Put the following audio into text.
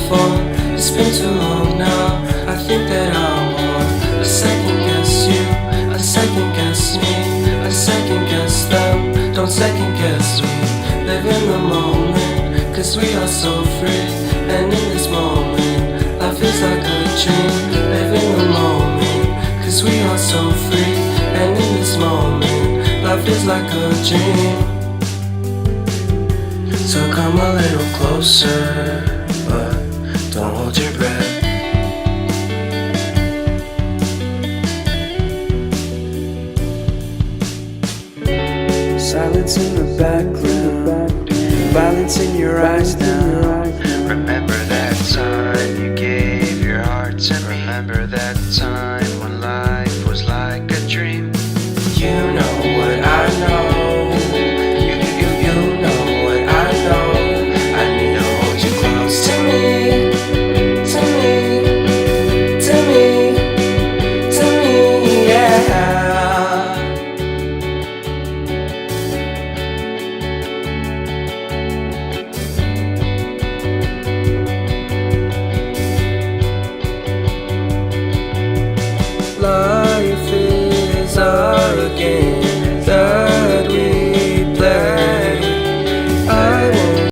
phone. It's been too long now. I think that I'm on. I second guess you, I second guess me, I second guess them. Don't second guess me. Live in the moment, cause we are so free. And in this moment, life is like a dream. Live in the moment, cause we are so free. And in this moment, life is like a dream. So come a little closer, but don't hold your breath. Silence in the background, violence in your eyes now. Remember that time